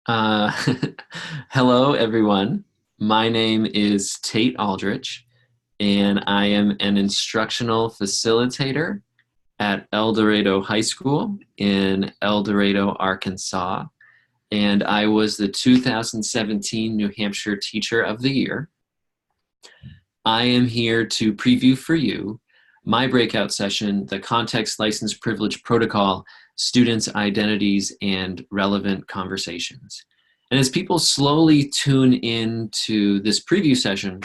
Uh, Hello, everyone. My name is Tate Aldrich, and I am an instructional facilitator at El Dorado High School in El Dorado, Arkansas. And I was the 2017 New Hampshire Teacher of the Year. I am here to preview for you my breakout session, the Context License Privilege Protocol, Students' Identities, and Relevant Conversations. And as people slowly tune into this preview session,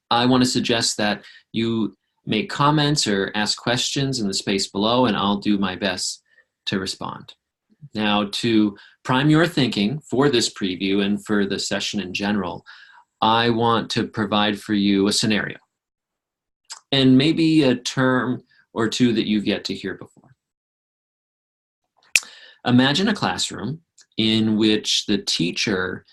I want to suggest that you make comments or ask questions in the space below, and I'll do my best to respond. Now, to prime your thinking for this preview and for the session in general, I want to provide for you a scenario and maybe a term or two that you've yet to hear before. Imagine a classroom in which the teacher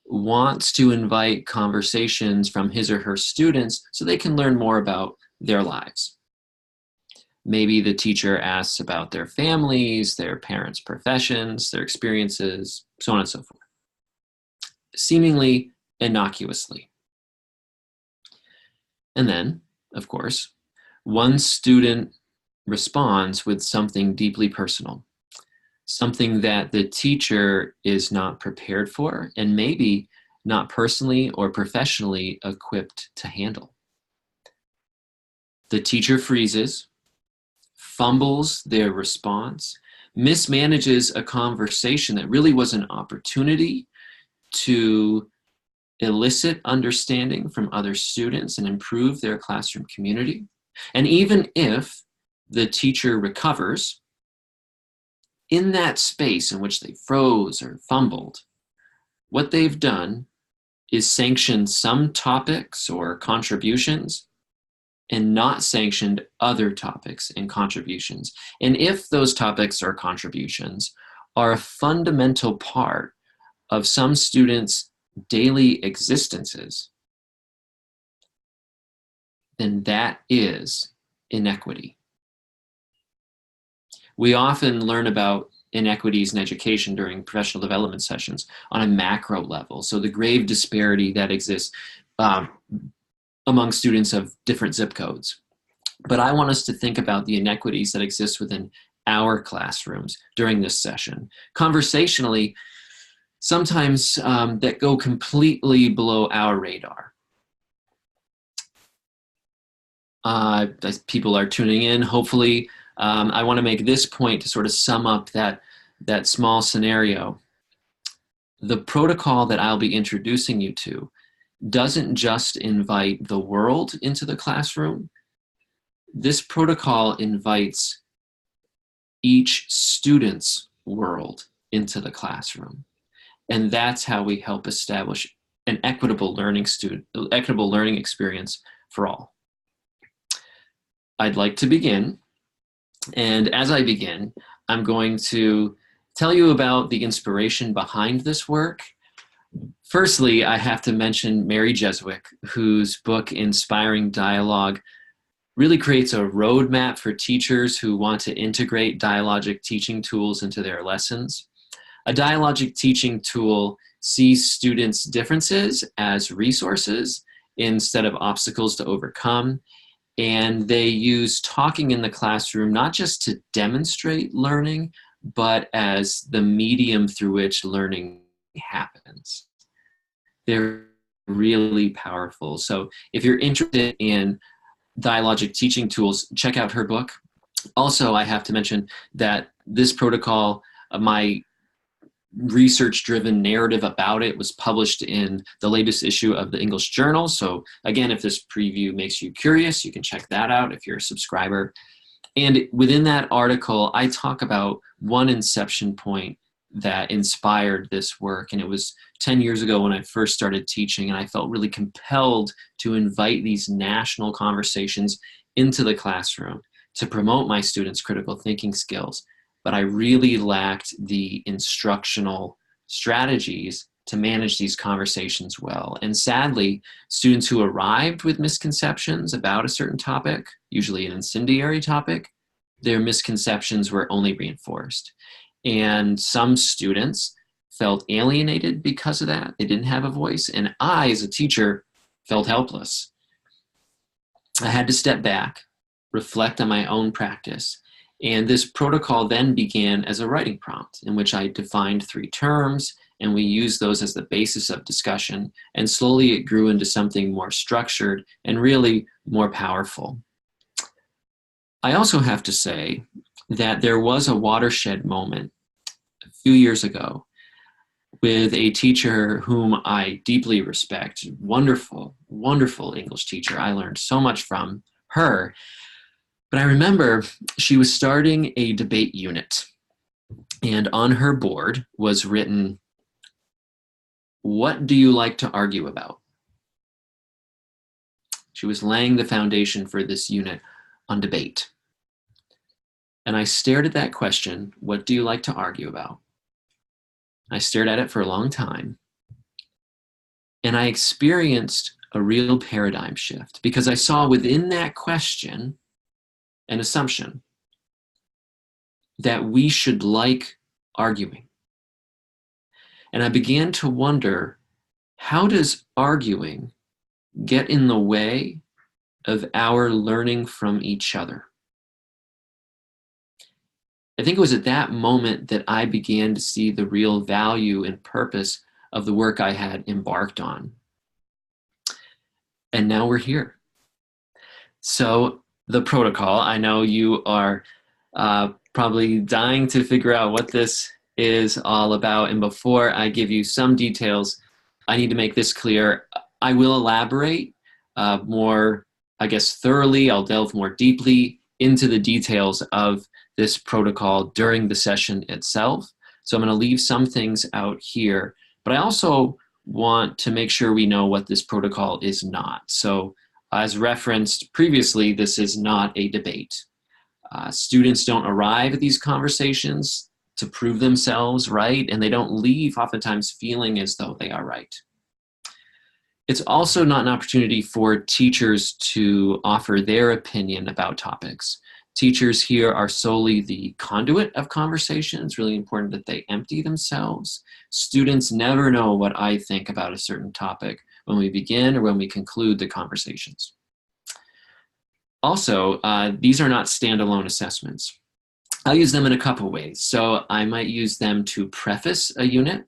wants to invite conversations from his or her students so they can learn more about their lives. Maybe the teacher asks about their families, their parents' professions, their experiences, so on and so forth, seemingly innocuously. And then, of course, one student responds with something deeply personal, something that the teacher is not prepared for and maybe not personally or professionally equipped to handle. The teacher freezes, fumbles their response, mismanages a conversation that really was an opportunity to elicit understanding from other students and improve their classroom community. And even if the teacher recovers, in that space in which they froze or fumbled, what they've done is sanctioned some topics or contributions and not sanctioned other topics and contributions. And if those topics or contributions are a fundamental part of some students' daily existences, then that is inequity. We often learn about inequities in education during professional development sessions on a macro level. So the grave disparity that exists among students of different zip codes. But I want us to think about the inequities that exist within our classrooms during this session. Conversationally, sometimes that go completely below our radar. As people are tuning in, hopefully, I want to make this point to sort of sum up that small scenario. The protocol that I'll be introducing you to doesn't just invite the world into the classroom. This protocol invites each student's world into the classroom. And that's how we help establish an equitable learning experience for all. I'd like to begin. And as I begin, I'm going to tell you about the inspiration behind this work. Firstly, I have to mention Mary Jeswick, whose book, Inspiring Dialogue, really creates a roadmap for teachers who want to integrate dialogic teaching tools into their lessons. A dialogic teaching tool sees students' differences as resources instead of obstacles to overcome. And they use talking in the classroom not just to demonstrate learning, but as the medium through which learning happens. They're really powerful. So if you're interested in dialogic teaching tools, check out her book. Also, I have to mention that this protocol, my research-driven narrative about it, was published in the latest issue of the English Journal. So again, if this preview makes you curious, you can check that out if you're a subscriber. And within that article, I talk about one inception point that inspired this work. And it was 10 years ago when I first started teaching, and I felt really compelled to invite these national conversations into the classroom to promote my students' critical thinking skills. But I really lacked the instructional strategies to manage these conversations well. And sadly, students who arrived with misconceptions about a certain topic, usually an incendiary topic, their misconceptions were only reinforced. And some students felt alienated because of that. They didn't have a voice. And I, as a teacher, felt helpless. I had to step back, reflect on my own practice. And this protocol then began as a writing prompt in which I defined 3 terms, and we used those as the basis of discussion. And slowly it grew into something more structured and really more powerful. I also have to say that there was a watershed moment a few years ago with a teacher whom I deeply respect, wonderful, wonderful English teacher. I learned so much from her. But I remember she was starting a debate unit, and on her board was written, "What do you like to argue about?" She was laying the foundation for this unit on debate. And I stared at that question, "What do you like to argue about?" I stared at it for a long time. And I experienced a real paradigm shift because I saw within that question an assumption that we should like arguing. And I began to wonder, how does arguing get in the way of our learning from each other? I think it was at that moment that I began to see the real value and purpose of the work I had embarked on. And now we're here. So the protocol, I know you are probably dying to figure out what this is all about. And before I give you some details, I need to make this clear. I will elaborate more, I guess, thoroughly. I'll delve more deeply into the details of this protocol during the session itself. So I'm going to leave some things out here, but I also want to make sure we know what this protocol is not. So as referenced previously, this is not a debate. Students don't arrive at these conversations to prove themselves right, and they don't leave oftentimes feeling as though they are right. It's also not an opportunity for teachers to offer their opinion about topics. Teachers here are solely the conduit of conversation. It's really important that they empty themselves. Students never know what I think about a certain topic when we begin or when we conclude the conversations. Also, these are not standalone assessments. I'll use them in a couple ways. So I might use them to preface a unit.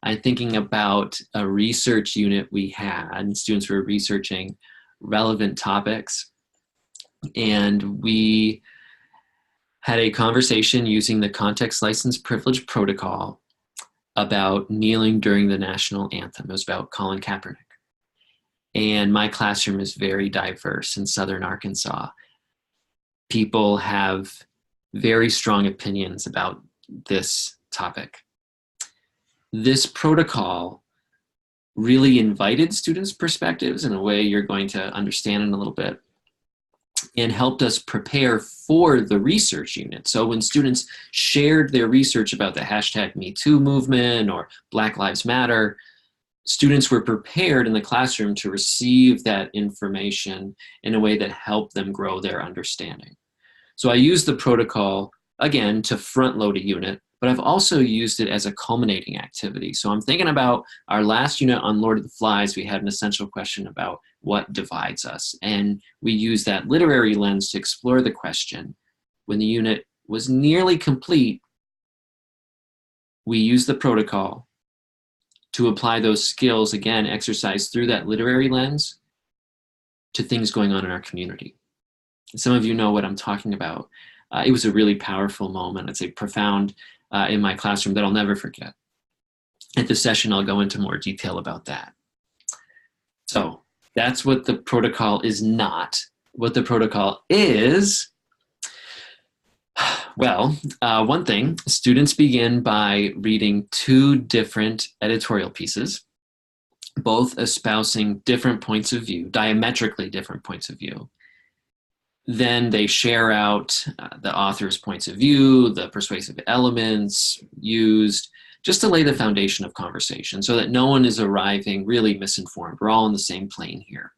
I'm thinking about a research unit we had, and students were researching relevant topics. And we had a conversation using the context license privilege protocol about kneeling during the national anthem. It was about Colin Kaepernick. And my classroom is very diverse in Southern Arkansas. People have very strong opinions about this topic. This protocol really invited students' perspectives in a way you're going to understand in a little bit, and helped us prepare for the research unit. So when students shared their research about the hashtag #MeToo movement or Black Lives Matter, students were prepared in the classroom to receive that information in a way that helped them grow their understanding. So I used the protocol, again, to front load a unit, but I've also used it as a culminating activity. So I'm thinking about our last unit on Lord of the Flies. We had an essential question about what divides us. And we used that literary lens to explore the question. When the unit was nearly complete, we used the protocol to apply those skills, again, exercised through that literary lens, to things going on in our community. Some of you know what I'm talking about. It was a really powerful moment. It's a profound in my classroom that I'll never forget. At this session, I'll go into more detail about that. So that's what the protocol is not. What the protocol is, well, one thing, students begin by reading 2 different editorial pieces, both espousing different points of view, diametrically different points of view. Then they share out the author's points of view, the persuasive elements used, just to lay the foundation of conversation so that no one is arriving really misinformed. We're all on the same plane here.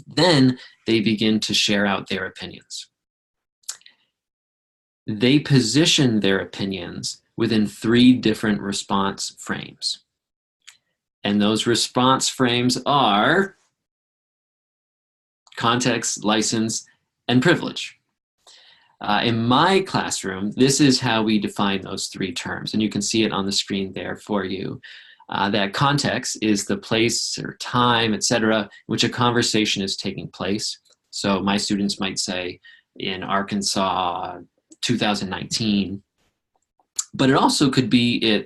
Then they begin to share out their opinions. They position their opinions within 3 different response frames. And those response frames are context, license, and privilege. In my classroom, this is how we define those 3 terms, and you can see it on the screen there for you. That context is the place or time, etc., in which a conversation is taking place. So my students might say, in Arkansas, 2019, but it also could be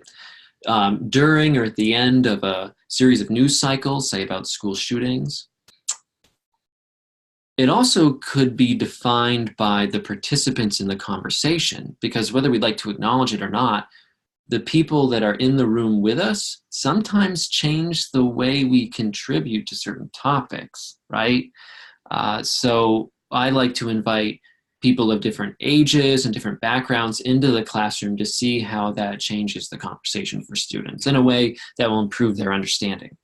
during or at the end of a series of news cycles, say about school shootings. It also could be defined by the participants in the conversation, because whether we'd like to acknowledge it or not, the people that are in the room with us sometimes change the way we contribute to certain topics, right? So I like to invite people of different ages and different backgrounds into the classroom to see how that changes the conversation for students in a way that will improve their understanding.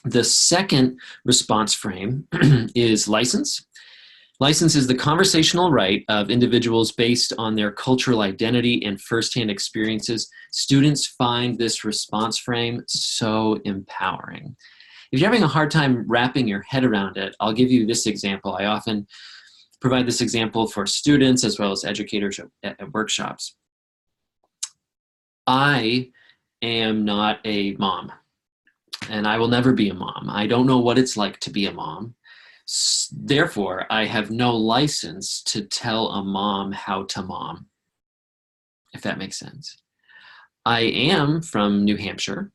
The second response frame is license. License is the conversational right of individuals based on their cultural identity and firsthand experiences. Students find this response frame so empowering. If you're having a hard time wrapping your head around it, I'll give you this example. I often provide this example for students as well as educators at workshops. I am not a mom, and I will never be a mom. I don't know what it's like to be a mom. Therefore, I have no license to tell a mom how to mom, if that makes sense. I am from New Hampshire,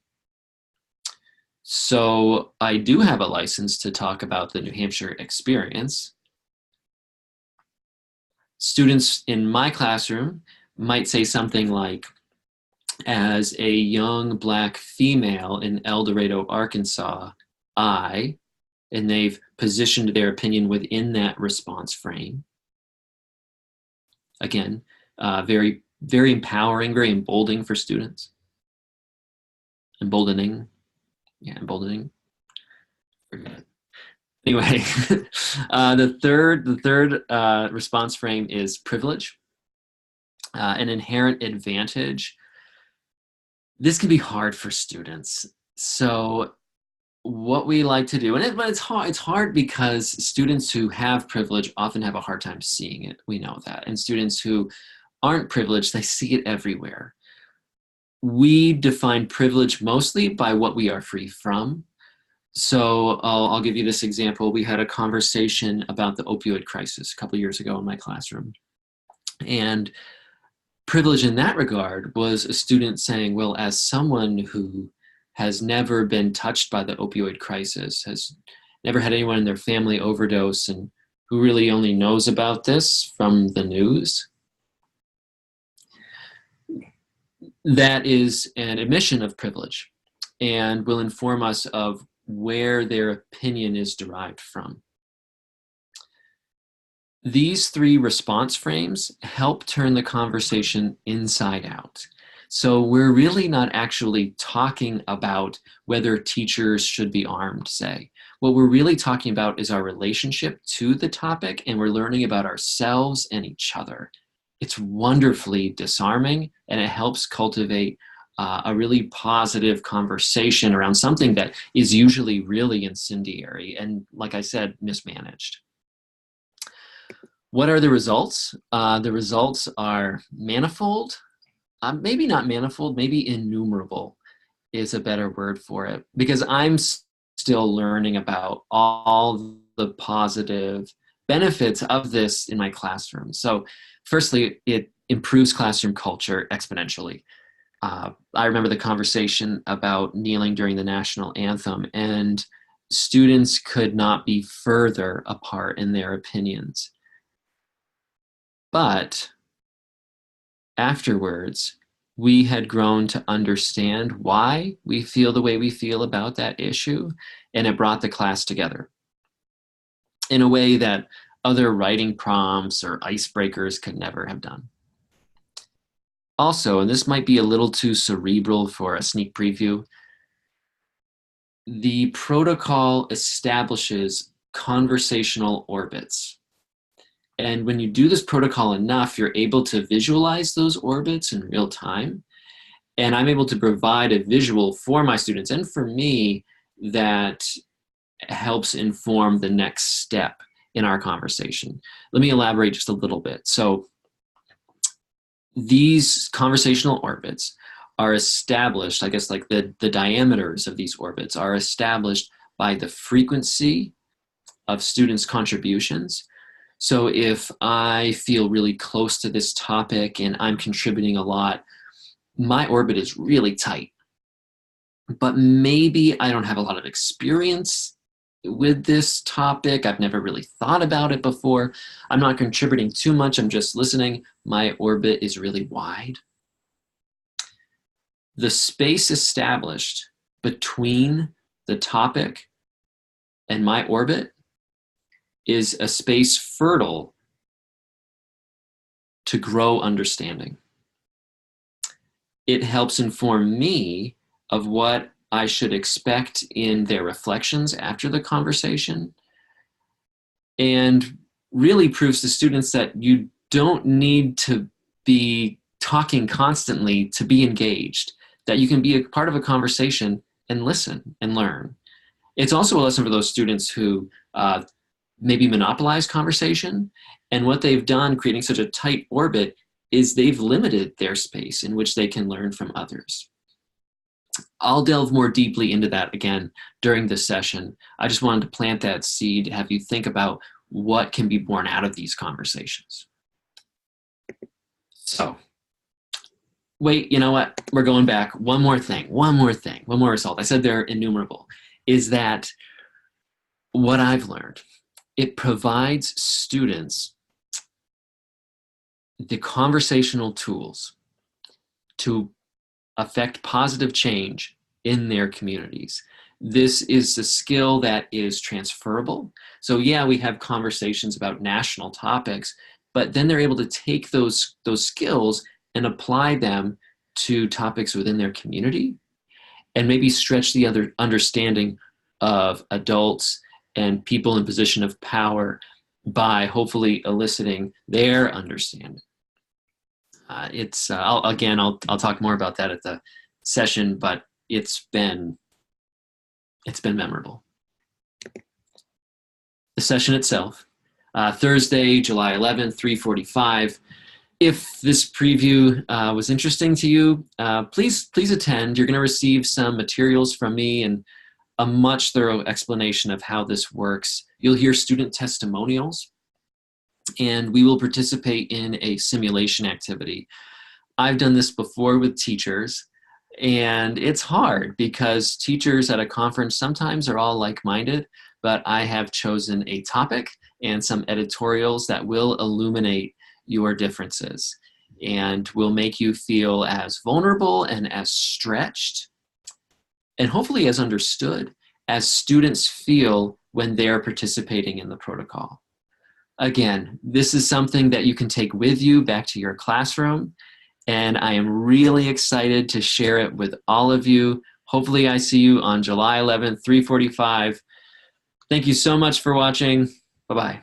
so I do have a license to talk about the New Hampshire experience. Students in my classroom might say something like, as a young Black female in El Dorado, Arkansas, and they've positioned their opinion within that response frame. Again, very, very empowering, very emboldening for students. Emboldening. Yeah, emboldening. Anyway, the third response frame is privilege, an inherent advantage. This can be hard for students. So what we like to do, but it's hard because students who have privilege often have a hard time seeing it. We know that. And students who aren't privileged, they see it everywhere. We define privilege mostly by what we are free from. So I'll give you this example. We had a conversation about the opioid crisis a couple of years ago in my classroom. And privilege in that regard was a student saying, well, as someone who has never been touched by the opioid crisis, has never had anyone in their family overdose, and who really only knows about this from the news, that is an admission of privilege and will inform us of where their opinion is derived from. These 3 response frames help turn the conversation inside out. So we're really not actually talking about whether teachers should be armed, say. What we're really talking about is our relationship to the topic, and we're learning about ourselves and each other. It's wonderfully disarming, and it helps cultivate a really positive conversation around something that is usually really incendiary and, like I said, mismanaged. What are the results? The results are manifold. Maybe not manifold, maybe innumerable is a better word for it, because I'm still learning about all the positive benefits of this in my classroom. So firstly, it improves classroom culture exponentially. I remember the conversation about kneeling during the national anthem, and students could not be further apart in their opinions. But afterwards, we had grown to understand why we feel the way we feel about that issue, and it brought the class together in a way that other writing prompts or icebreakers could never have done. Also, and this might be a little too cerebral for a sneak preview, the protocol establishes conversational orbits. And when you do this protocol enough, you're able to visualize those orbits in real time. And I'm able to provide a visual for my students and for me that helps inform the next step in our conversation. Let me elaborate just a little bit. So these conversational orbits are established, I guess like the diameters of these orbits are established by the frequency of students' contributions. So if I feel really close to this topic and I'm contributing a lot, my orbit is really tight. But maybe I don't have a lot of experience with this topic. I've never really thought about it before. I'm not contributing too much. I'm just listening. My orbit is really wide. The space established between the topic and my orbit is a space fertile to grow understanding. It helps inform me of what I should expect in their reflections after the conversation, and really proves to students that you don't need to be talking constantly to be engaged, that you can be a part of a conversation and listen and learn. It's also a lesson for those students who maybe monopolize conversation, and what they've done creating such a tight orbit is they've limited their space in which they can learn from others. I'll delve more deeply into that again during this session. I just wanted to plant that seed, have you think about what can be born out of these conversations. So, wait, you know what? We're going back. One more result. I said they're innumerable, is that what I've learned, it provides students the conversational tools to affect positive change in their communities. This is a skill that is transferable. So yeah, we have conversations about national topics, but then they're able to take those skills and apply them to topics within their community and maybe stretch the other understanding of adults and people in position of power by hopefully eliciting their understanding. I'll talk more about that at the session, but it's been memorable. The session itself, Thursday, July 11th, 3:45. If this preview was interesting to you, please attend. You're going to receive some materials from me and a much thorough explanation of how this works. You'll hear student testimonials, and we will participate in a simulation activity. I've done this before with teachers, and it's hard because teachers at a conference sometimes are all like-minded, but I have chosen a topic and some editorials that will illuminate your differences and will make you feel as vulnerable and as stretched and hopefully as understood as students feel when they're participating in the protocol. Again, this is something that you can take with you back to your classroom, and I am really excited to share it with all of you. Hopefully I see you on July 11th, 3:45. Thank you so much for watching. Bye-bye.